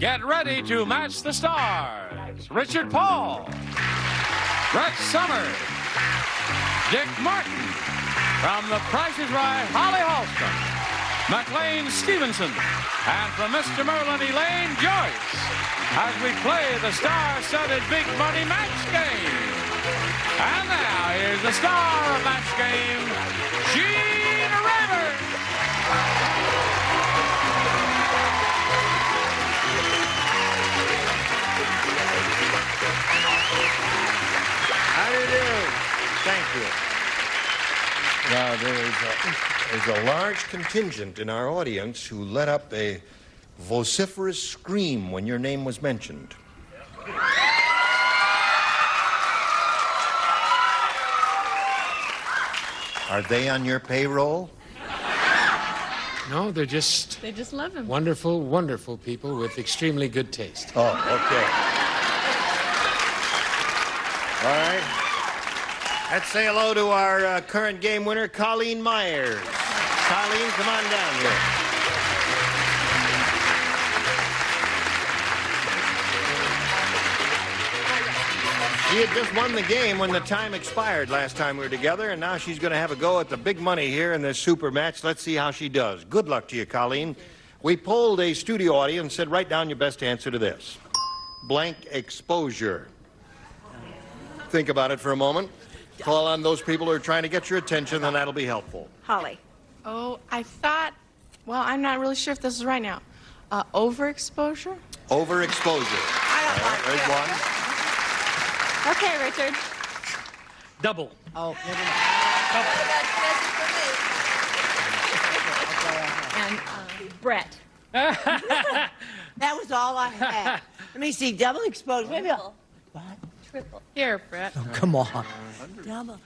Get ready to match the stars. Richard Paul, Rex Summers, Dick Martin, from The Price is Right, Holly Hallstrom, McLean Stevenson, and from Mr. Merlin, Elaine Joyce, as we play the star-studded Big Money Match Game. And now, here's the star of Match Game, Gene Rivers. How do you do? Thank you. Now, there's a large contingent in our audience who let up a vociferous scream when your name was mentioned. Are they on your payroll? No, they just love him. Wonderful, wonderful people with extremely good taste. Oh, okay. All right. Let's say hello to our current game winner, Colleen Myers. Colleen, come on down here. She had just won the game when the time expired last time we were together, and now she's going to have a go at the big money here in this super match. Let's see how she does. Good luck to you, Colleen. We polled a studio audience and said, write down your best answer to this. Blank exposure. Think about it for a moment. Call on those people who are trying to get your attention, and that'll be helpful. Holly. Oh, I thought, well, I'm not really sure if this is right now. Overexposure? Overexposure. I don't like There's one. Okay, Richard. Double. Oh, never mind. And Brett. That was all I had. Let me see, double exposure. Maybe I'll... What? Triple. Here, Brett. Oh, come on. Double.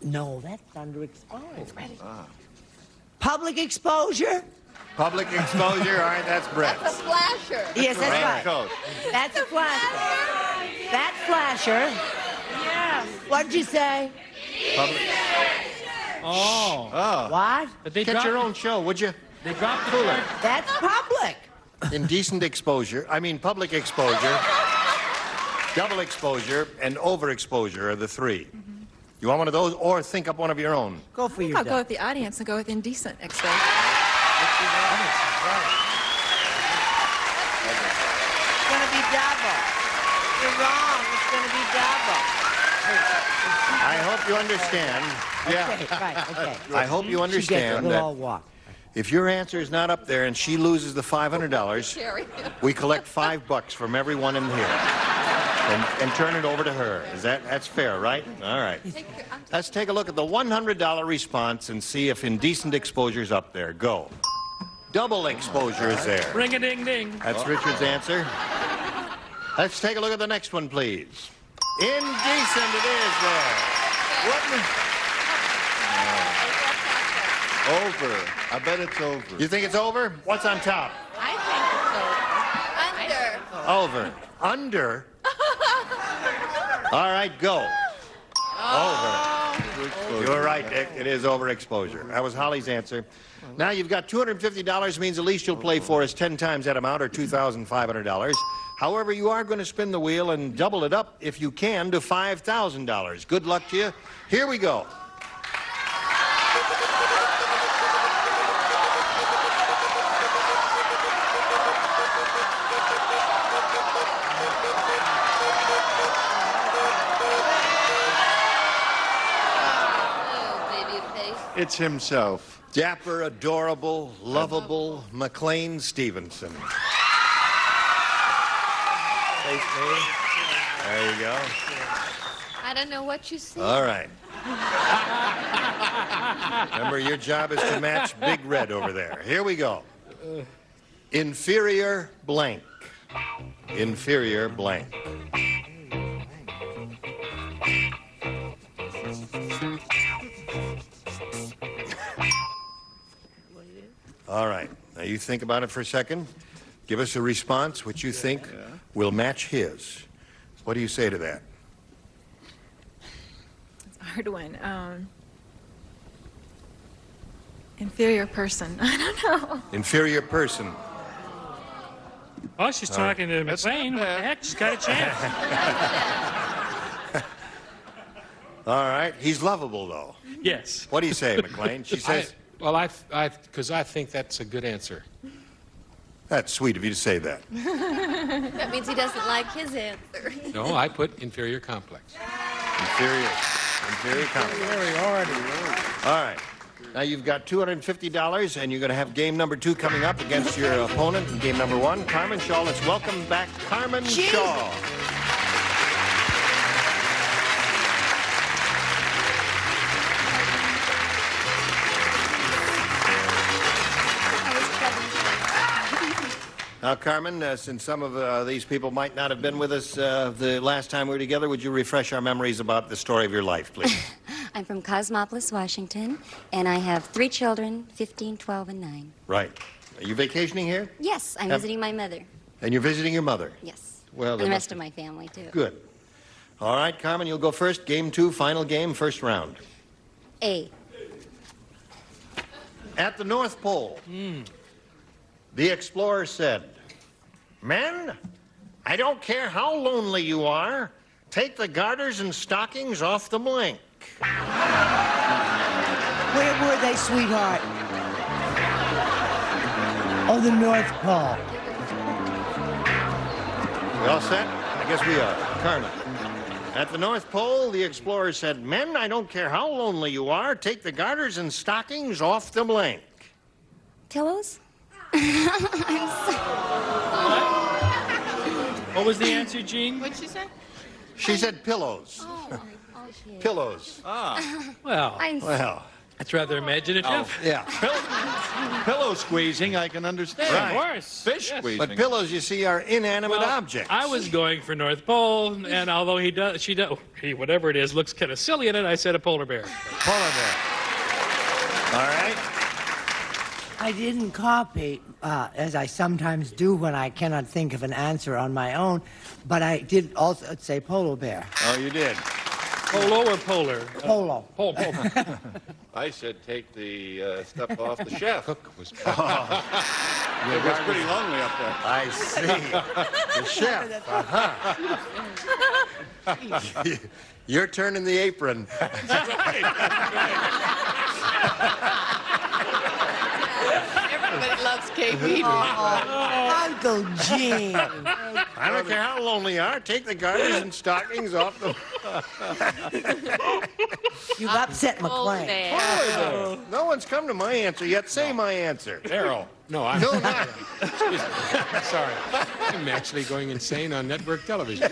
No, that's underexposed. Public exposure? Public exposure. All right, that's Brett. That's a flasher. Yes, that's Brand right. code. That's a flasher. That's flasher. Yeah. What'd you say? Public. Oh. Oh. What? But they Get dropped, your own show, would you? They dropped the cooler. That's public. Indecent exposure. I mean, public exposure. Double exposure and overexposure are the three. You want one of those, or think up one of your own? Go for your I'll go double. with the audience and go with indecent exposure. It's going to be double. You're wrong. It's going to be double. I hope you understand. Okay, right, okay. I hope you She gets it. understand We'll all that walk. if your answer is not up there and she loses the $500, Jerry. we collect $5 from everyone in here and turn it over to her. That's fair, right? All right. Let's take a look at the $100 response and see if indecent exposure's up there. Go. Double exposure is there. Ring-a-ding-ding. That's Richard's answer. Let's take a look at the next one, please. Indecent it is there. What? Over. I bet it's over. You think it's over? What's on top? I think it's over. Over. Under? All right, go. Over. You're right, Dick. It is overexposure. That was Holly's answer. Now you've got $250, means at least you'll play for us 10 times that amount, or $2,500. However, you are going to spin the wheel and double it up, if you can, to $5,000. Good luck to you. Here we go. It's himself. Dapper, adorable, lovable McLean Stevenson. There you go. I don't know what you see. All right. Remember, your job is to match Big Red over there. Here we go. Inferior blank. Inferior blank. All right. Now you think about it for a second. Give us a response which you think will match his. What do you say to that? It's a hard one. Inferior person. I don't know. Inferior person. Oh, she's talking to McLean. What the heck? She's got a chance. All right. He's lovable, though. Yes. What do you say, McLean? She says... Because I think that's a good answer. That's sweet of you to say that. That means he doesn't like his answer. No, I put inferior complex. Inferior complex. All right. Now you've got $250, and you're going to have game number 2 coming up against your opponent in game number 1, Carmen Shaw. Let's welcome back Carmen Shaw. Now, Carmen, since some of these people might not have been with us the last time we were together, would you refresh our memories about the story of your life, please? I'm from Cosmopolis, Washington, and I have 3 children, 15, 12, and 9. Right. Are you vacationing here? Yes, I'm visiting my mother. And you're visiting your mother? Yes. Well, and the rest of my family, too. Good. All right, Carmen, you'll go first. Game 2, final game, first round. A. At the North Pole, the explorer said, "Men, I don't care how lonely you are. Take the garters and stockings off the blank." Where were they, sweetheart? Oh, the North Pole. We all set? I guess we are. Carmen. At the North Pole, the explorer said, "Men, I don't care how lonely you are. Take the garters and stockings off the blank." Pillows? What was the answer, Gene? What'd she say? She said pillows. Okay. Pillows. Well, Well, that's rather imaginative. yeah. Pillow squeezing, I can understand. Of course. Fish Yes. squeezing. But pillows, you see, are inanimate Well, objects. I was going for North Pole, and although whatever it is, looks kind of silly in it, I said a polar bear. Polar bear. All right. I didn't copy, as I sometimes do when I cannot think of an answer on my own, but I did also say polar bear. Oh, you did. Polo or polar? Polo. Polo. I said take the stuff off the chef. Cook was It was pretty lonely up there. I see. The chef. Uh-huh. You're turning the apron. Everybody loves KB. Uncle Gene. I don't care how lonely you are. Take the garters and stockings off the... You've upset McLean. No one's come to my answer yet. Say my answer. Errol. No, I'm No, not. sorry. I'm actually going insane on network television.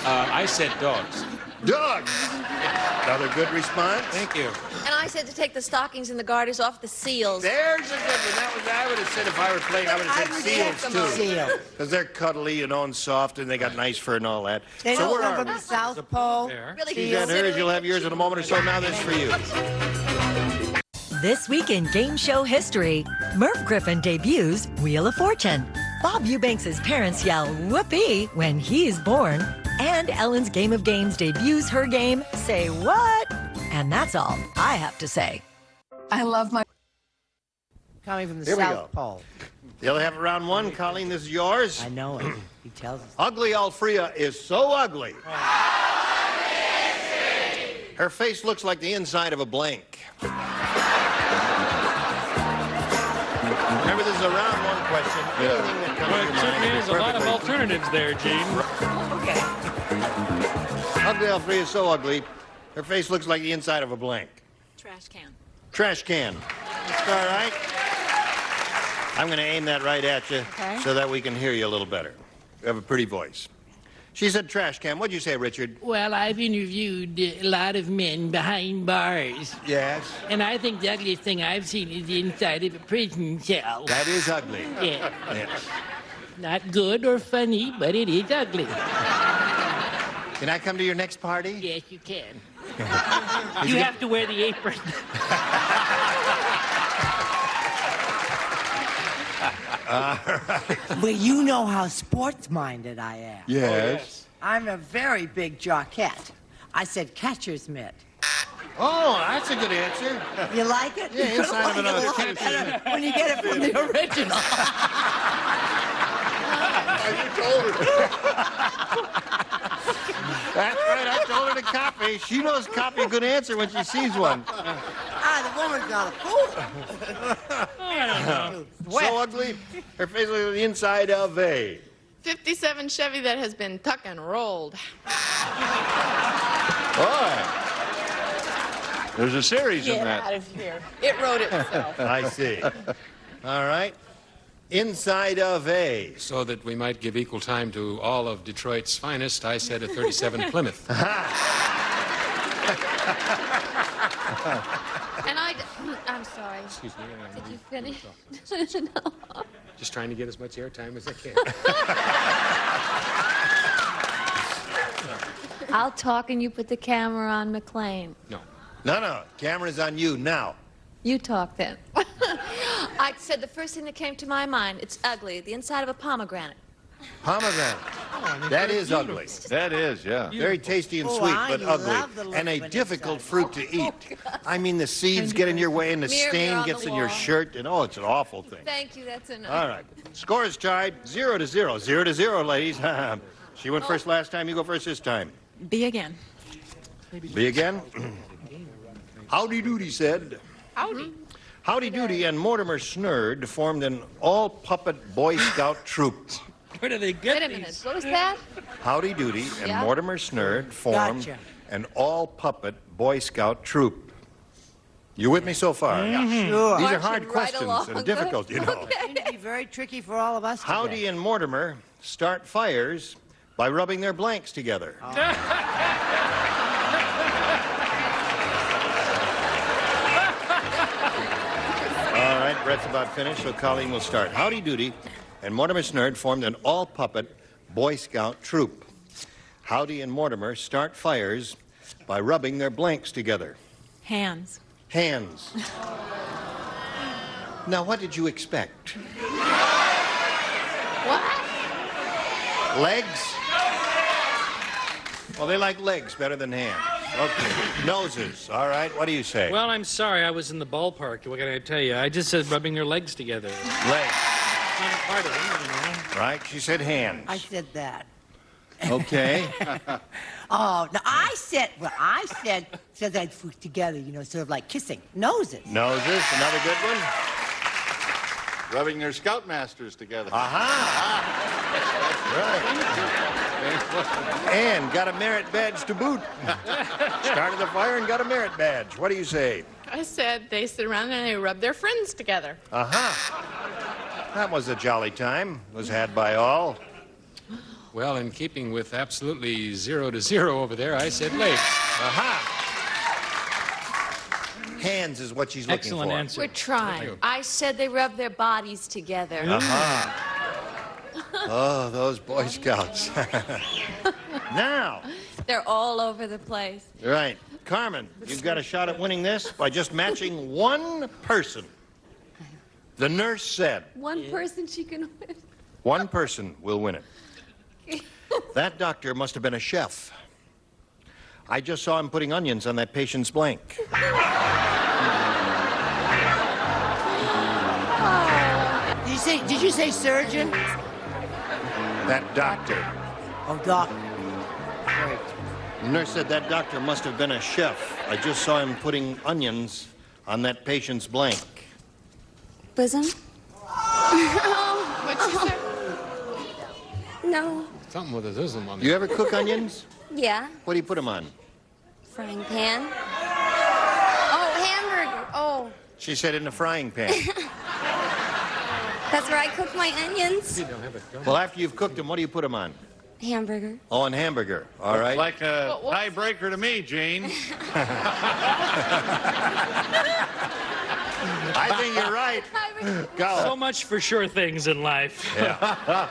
I said dogs. Dogs. Another good response. Thank you. And I said to take the stockings and the garters off the seals. There's a good one. That was, I would have said if I were playing, I would have said seals, too. Seal. Because they're cuddly, you know, and soft, and they got nice fur and all that. They So don't where come are from we? the South Pole. There. Really You got hers, you'll have yours in a moment or so. Now this for you. This week in game show history, Merv Griffin debuts Wheel of Fortune. Bob Eubanks' parents yell whoopee when he's born. And Ellen's Game of Games debuts her game, Say What? And that's all I have to say. I love my... Coming from the Here we South go. Pole. The other half of round 1, Colleen, this is yours. I know it. He tells us. Ugly Alfrea is so ugly. Her face looks like the inside of a blank. Remember, this is a round 1 question. Anything that comes Well, to it your certainly mind is a lot of perfectly- alternatives there, Gene. Okay. Ugly Alfrea is so ugly, her face looks like the inside of a blank. Trash can. Trash can. That's all right. I'm going to aim that right at you so that we can hear you a little better. You have a pretty voice. She said trash can. What'd you say, Richard? Well, I've interviewed a lot of men behind bars, Yes. and I think the ugliest thing I've seen is the inside of a prison cell. That is ugly. Yeah. Yes. Not good or funny, but it is ugly. Can I come to your next party? Yes, you can. You have to wear the apron. Well, you know how sports-minded I am. Yes. I'm a very big jockette. I said catcher's mitt. Oh, that's a good answer. You like it? Yeah, You're inside of gonna another like it a lot catcher's better when you get it from the original. You told her. That's right. I told her to copy. She knows copy a good answer when she sees one. The woman's not a fool. I don't know. So ugly, her face looks like the inside of a... 57 Chevy that has been tuck and rolled. Boy. There's a series in Get that. out of here. It wrote itself. I see. All right. Inside of a... So that we might give equal time to all of Detroit's finest, I said a 37 Plymouth. And I'm sorry. Excuse me. Did you finish? No. Just trying to get as much airtime as I can. I'll talk and you put the camera on McLean. No. No. Camera's on you now. You talk then. I said the first thing that came to my mind. It's ugly. The inside of a pomegranate. Pomegranate. That is ugly. That is, yeah. Very tasty and Oh, sweet, I but love the ugly. look And a when it's difficult done. fruit to eat. I mean, the seeds get in your way and the Mirror, mirror stain on gets the in your wall. shirt. And oh, it's an awful thing. Thank you. That's enough. All right. Score is tied 0-0. 0-0, ladies. She went first last time. You go first this time. B again. Be again. Howdy Doody said. Howdy. Howdy Doody and Mortimer Snurd formed an all-puppet Boy Scout troop. Where do they get Wait a these? minute. What was that? Howdy Doody and Yeah. Mortimer Snurd formed Gotcha. an all-puppet Boy Scout troop. You with me so far? Sure. These are Marching hard right questions along. and difficult, you know. Okay. It's going to be very tricky for all of us Howdy today. and Mortimer start fires by rubbing their blanks together. All right, Brett's about finished, so Colleen will start. Howdy Doody and Mortimer Snurd formed an all-puppet Boy Scout troop. Howdy and Mortimer start fires by rubbing their blanks together. Hands. Hands. Now, what did you expect? What? Legs? Well, they like legs better than hands. Okay. Noses. All right. What do you say? Well, I'm sorry. I was in the ballpark. What can I tell you? I just said rubbing their legs together. Legs. Not part of it, you know. Right. She said hands. I said that. Okay. Oh, no, I said I'd put together, you know, sort of like kissing. Noses. Noses. Another good one. Rubbing their scoutmasters together. Aha. Right. And got a merit badge to boot. Started the fire and got a merit badge. What do you say? I said they sit around and they rub their friends together. Aha. That was a jolly time. Was had by all. Well, in keeping with absolutely 0-0 over there, I said legs. Aha. Hands is what she's looking Excellent for. answer. We're trying. I said they rub their bodies together. Aha. Oh, those Boy Scouts. Now, They're all over the place. right. Carmen, you've got a shot at winning this by just matching one person. The nurse said One person she can win. one person will win it. That doctor must have been a chef. I just saw him putting onions on that patient's blank. Did you say surgeon? That doctor. Oh, doctor. Great. The nurse said that doctor must have been a chef. I just saw him putting onions on that patient's blank. Bosom? What'd you say? No. Something with a zizzle on You it. ever cook onions? Yeah. What do you put them on? Frying pan. Oh, hamburger. Oh, She said in the frying pan. that's where I cook my onions. You don't have a gun. Well, after you've cooked them, what do you put them on? Hamburger. Oh, on hamburger. All right. Like a tiebreaker to me, Gene. I think you're right. Go. So much for sure things in life. Yeah.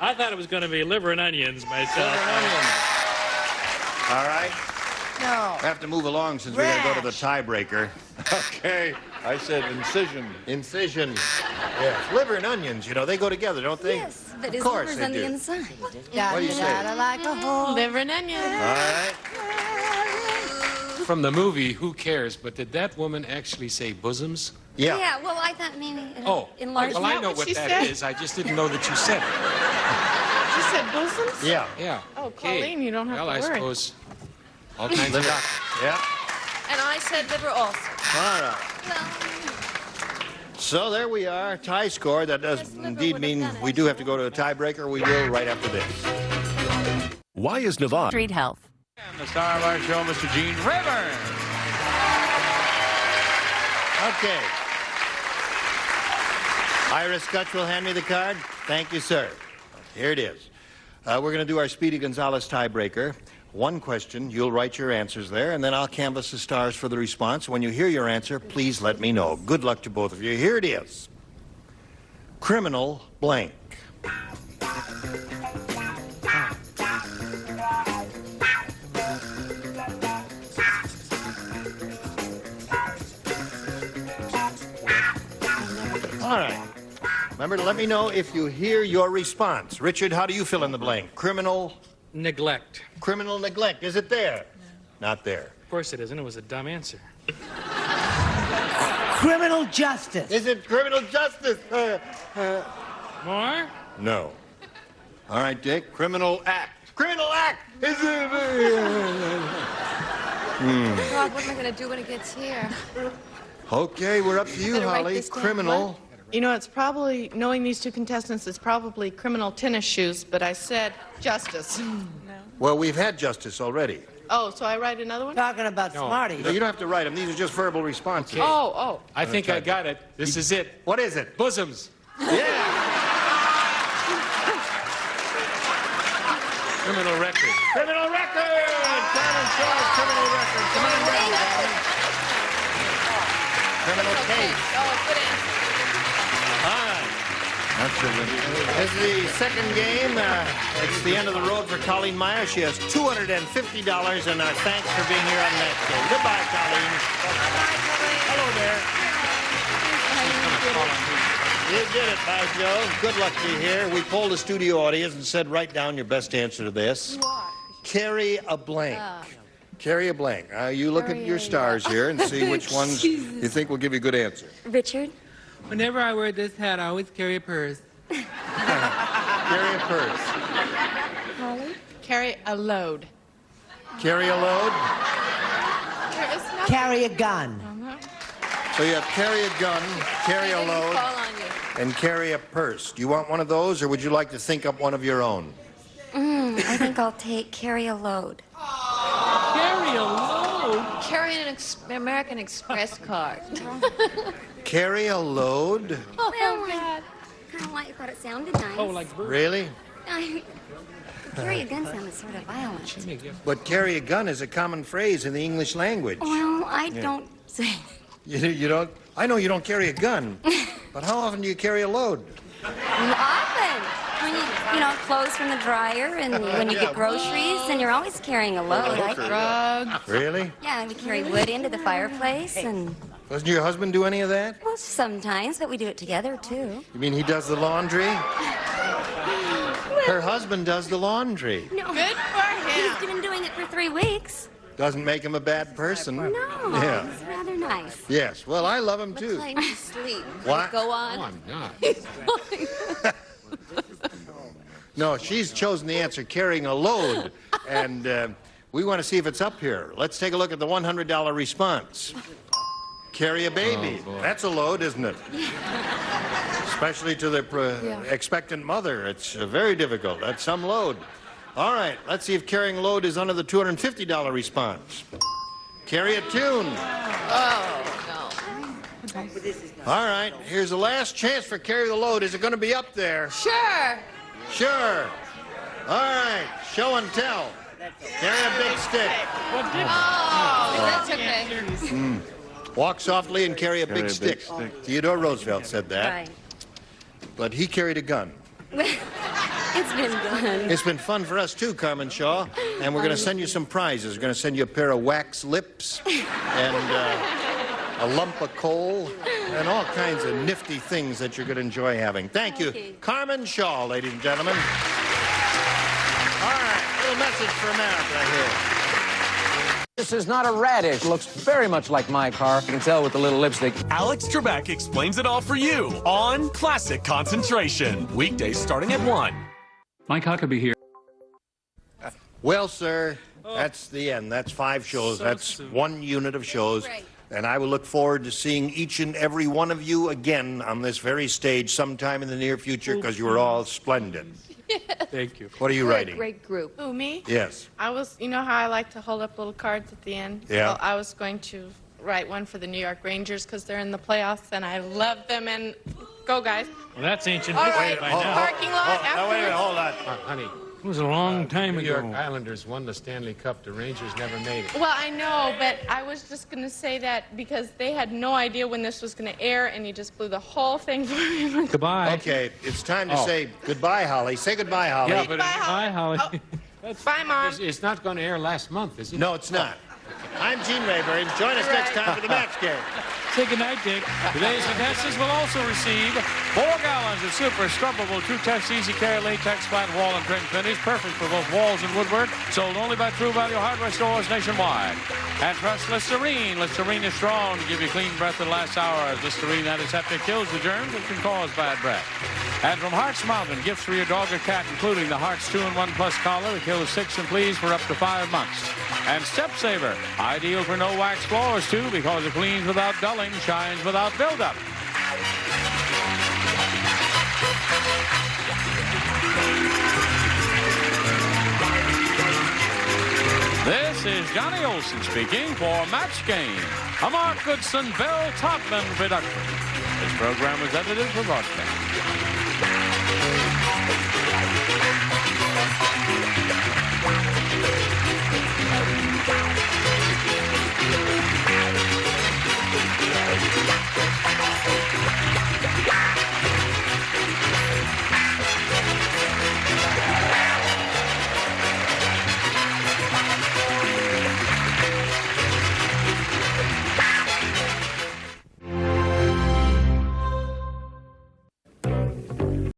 I thought it was going to be liver and onions myself. All right. No. We have to move along since we got to go to the tiebreaker. Okay. I said incision. Incision. Yes. Liver and onions, you know, they go together, don't they? Yes, but Of his course liver's they on the do. inside. What do you say? Like a hole. Liver and onion. All right. From the movie, who cares? But did that woman actually say bosoms? Yeah. Yeah, well, I thought maybe Oh, enlarged. well, I that know what what she that said? is. I just didn't know that you said it. You said bosoms? Yeah. Yeah. Oh, Okay. Colleen, you don't have well, to I worry. suppose all kinds of doctors. Yeah. And I said liver also. All right. Well, So there we are, tie score. That does indeed mean we do have to go to a tiebreaker. We will right after this. Why is Nevada? Street Health. And the star of our show, Mr. Gene Rayburn. Okay. Ira Scutch will hand me the card. Thank you, sir. Here it is. We're going to do our Speedy Gonzalez tiebreaker. One question, you'll write your answers there, and then I'll canvass the stars for the response. When you hear your answer, please let me know. Good luck to both of you. Here it is. Criminal blank. All right. Remember to let me know if you hear your response. Richard, how do you fill in the blank? Criminal Neglect. Criminal neglect. Is it there? Not there. Of course it isn't. It was a dumb answer. Criminal justice. Is it criminal justice? More? No. All right, Dick. Criminal act. Criminal act. Is it? God, what am I going to do when it gets here? Okay, we're up to you, Better write Holly. this down. Criminal. You know, it's probably, knowing these two contestants, it's probably criminal tennis shoes, but I said justice. Well, we've had justice already. Oh, so I write another one? Talking about Smarties. No, you don't have to write them. These are just verbal responses. Okay. Oh. I think I got it. This is it. What is it? Bosoms. Yeah. Criminal record. Criminal record. Carmen Shaw's criminal record. Come on down, Carmen. Criminal case. Oh, good answer. All right. This is the second game. It's the end of the road for Colleen Meyer. She has $250, and our thanks for being here on that day. Goodbye, Colleen. Bye, Colleen. Hello there. You did it, by Joe. Good luck to you here. We polled the studio audience and said, write down your best answer to this. Carry a blank. Carry a blank. You look at your stars here and see which ones you think will give you a good answer. Richard? Whenever I wear this hat, I always carry a purse. Carry a purse. Holly? Carry a load. Carry a load. There is nothing. Carry a gun. So you have carry a gun, carry a They can load, call on you. and carry a purse. Do you want one of those, or would you like to think up one of your own? I think I'll carry a load. Carry a load? Carry an American Express card. Carry a load? Well, I kind of thought it sounded nice. Oh, like bird. Really? Carry a gun sounded sort of violent. But carry a gun is a common phrase in the English language. Well, I don't say. You don't? I know you don't carry a gun, but how often do you carry a load? Often. When you know, clothes from the dryer and when you get groceries, and you're always carrying a load. Drugs. Really? Yeah, we carry wood into the fireplace and... Doesn't your husband do any of that? Well, sometimes, but we do it together, too. You mean he does the laundry? Her husband does the laundry. No. Good for him. He's been doing it for 3 weeks. Doesn't make him a bad person. No, Yeah. he's rather nice. Yes. Well, I love him too. Time to sleep. What? Go on. Oh, I'm not. No, she's chosen the answer, carrying a load. And we want to see if it's up here. Let's take a look at the $100 response. Carry a baby. Oh, that's a load, isn't it? Especially to the expectant mother. It's very difficult. That's some load. All right, let's see if carrying a load is under the $250 response. Carry a tune. Oh, no. All right, here's the last chance for carry the load. Is it going to be up there? Sure. Sure. All right, show and tell. Carry a big stick. Oh, that's okay. Walk softly and carry a big stick. Theodore Roosevelt said that. Right. But he carried a gun. It's been done. It's been fun for us too, Carmen Shaw. And we're going to send you some prizes. We're going to send you a pair of wax lips and a lump of coal and all kinds of nifty things that you're going to enjoy having. Thank you. Carmen Shaw, ladies and gentlemen. All right, a little message for America here. This is not a radish. Looks very much like my car. You can tell with the little lipstick. Alex Trebek explains it all for you on Classic Concentration. Weekdays starting at 1. Mike Huckabee here. Well, sir, that's the end. That's 5 shows. So that's soon. 1 unit of shows. And I will look forward to seeing each and every one of you again on this very stage sometime in the near future, because you were all splendid. Thank you. What are you writing? Great group. Who, me? Yes. I was, you know how I like to hold up little cards at the end? Yeah. Well, I was going to write one for the New York Rangers because they're in the playoffs and I love them, and go, guys. Well, that's ancient All history right, by now. parking lot Now, wait a minute, afterwards. hold on. Honey, It was a long time New York ago. Islanders won the Stanley Cup. The Rangers never made it. Well, I know, but I was just going to say that because they had no idea when this was going to air, and you just blew the whole thing for me. Goodbye. Okay, it's time to Oh. say goodbye, Holly. Say goodbye, Holly. Yeah, but Bye, Holly. Holly. Bye, Mom. It's not going to air last month, is it? No, it's not. I'm Gene Rayburn. Join us next time for the match game. Say goodnight, Dick. Today's contestants will also receive 4 gallons of super scrubbable 2-test easy care latex flat wall and trim finish, perfect for both walls and woodwork, sold only by True Value hardware stores nationwide. And trust Listerine. Listerine is strong to give you clean breath that lasts hours. Listerine antiseptic kills the germs that can cause bad breath. And from Hearts Mountain, gifts for your dog or cat, including the Hearts 2-in-1 Plus collar that kills ticks and fleas for up to 5 months. And Step Saver, ideal for no wax floors too, because it cleans without dulling, shines without buildup. This is Johnny Olson speaking for Match Game, a Mark Goodson, Bell Topman production. This program was edited for broadcast.